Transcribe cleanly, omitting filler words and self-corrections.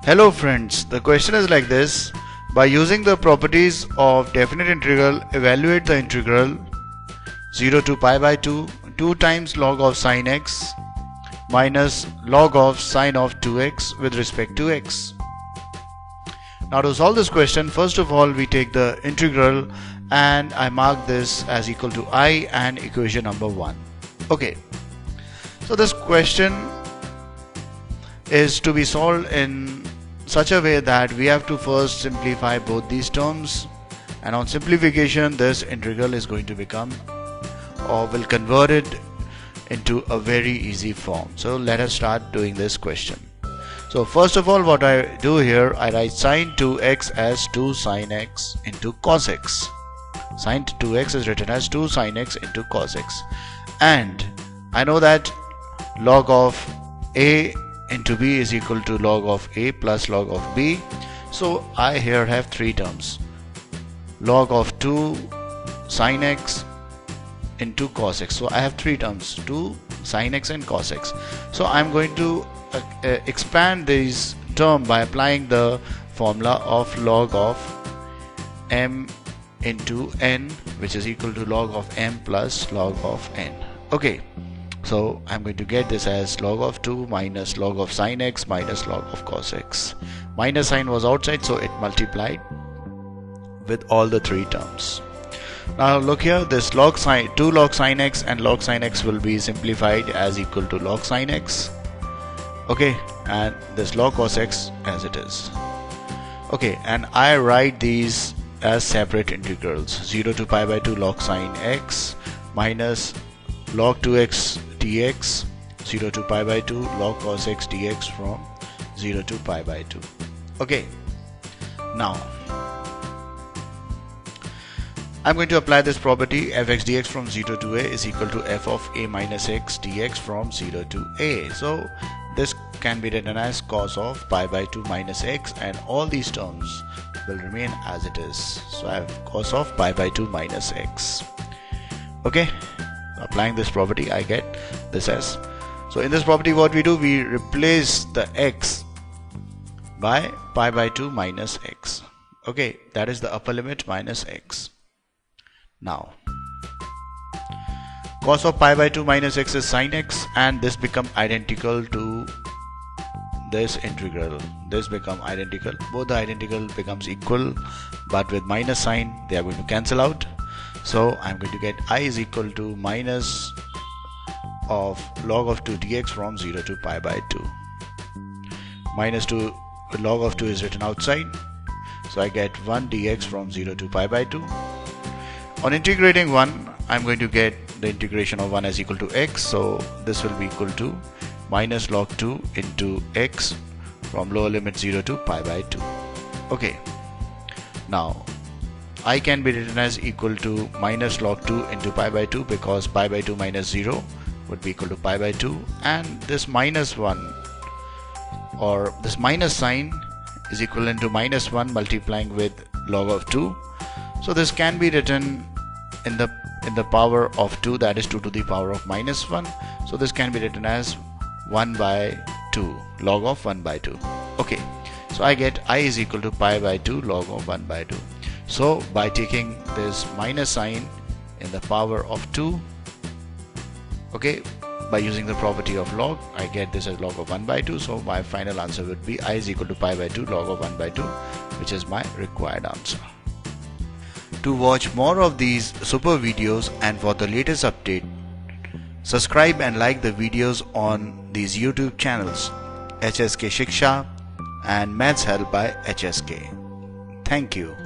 Hello friends, the question is like this. By using the properties of definite integral, evaluate the integral 0 to pi by 2 times log of sine x minus log of sine of 2x with respect to x. Now to solve this question, first of all we take the integral and I mark this as equal to I and equation number 1. Okay, so this question is to be solved in such a way that we have to first simplify both these terms, and on simplification this integral is going to become or will convert it into a very easy form. So let us start doing this question. So first of all, what I do here, I write sine 2x as 2 sine x into cos x. Sine 2x is written as 2 sine x into cos x, and I know that log of a into b is equal to log of a plus log of b. So I here have three terms: log of 2 sine x into cos x. So I have three terms, 2 sine x and cos x. So I'm going to expand this term by applying the formula of log of m into n, which is equal to log of m plus log of n. Okay, so I'm going to get this as log of 2 minus log of sine x minus log of cos x. Minus sign was outside, so it multiplied with all the three terms. Now look here, this 2 log sine x and log sine x will be simplified as equal to log sine x. Okay, and this log cos x as it is. Okay, and I write these as separate integrals: 0 to pi by 2 log sine x minus log 2x dx, 0 to pi by 2 log cos x dx from 0 to pi by 2. Okay, now I'm going to apply this property: fx dx from 0 to a is equal to f of a minus x dx from 0 to a. So this can be written as cos of pi by 2 minus x, and all these terms will remain as it is. So I have cos of pi by 2 minus x. Okay, applying this property I get this as, so in this property what we do, we replace the x by pi by 2 minus x. Okay, that is the upper limit minus x. Now cos of pi by 2 minus x is sine x, and this become identical to this integral. This become identical, both the identical becomes equal, but with minus sign they are going to cancel out. So I'm going to get I is equal to minus of log of 2 dx from 0 to pi by 2. Minus 2 log of 2 is written outside, so I get 1 dx from 0 to pi by 2. On integrating 1, I'm going to get the integration of 1 as equal to x, so this will be equal to minus log 2 into x from lower limit 0 to pi by 2. Okay, now I can be written as equal to minus log 2 into pi by 2, because pi by 2 minus 0 would be equal to pi by 2, and this minus 1 or this minus sign is equivalent to minus 1 multiplying with log of 2. So this can be written in the power of 2, that is 2 to the power of minus 1. So this can be written as 1 by 2, log of 1 by 2. Okay, so I get I is equal to pi by 2 log of 1 by 2. So by taking this minus sign in the power of 2, okay, by using the property of log, I get this as log of 1 by 2. So my final answer would be I is equal to pi by 2 log of 1 by 2, which is my required answer. To watch more of these super videos and for the latest update, subscribe and like the videos on these YouTube channels, HSK Shiksha and Maths Help by HSK. Thank you.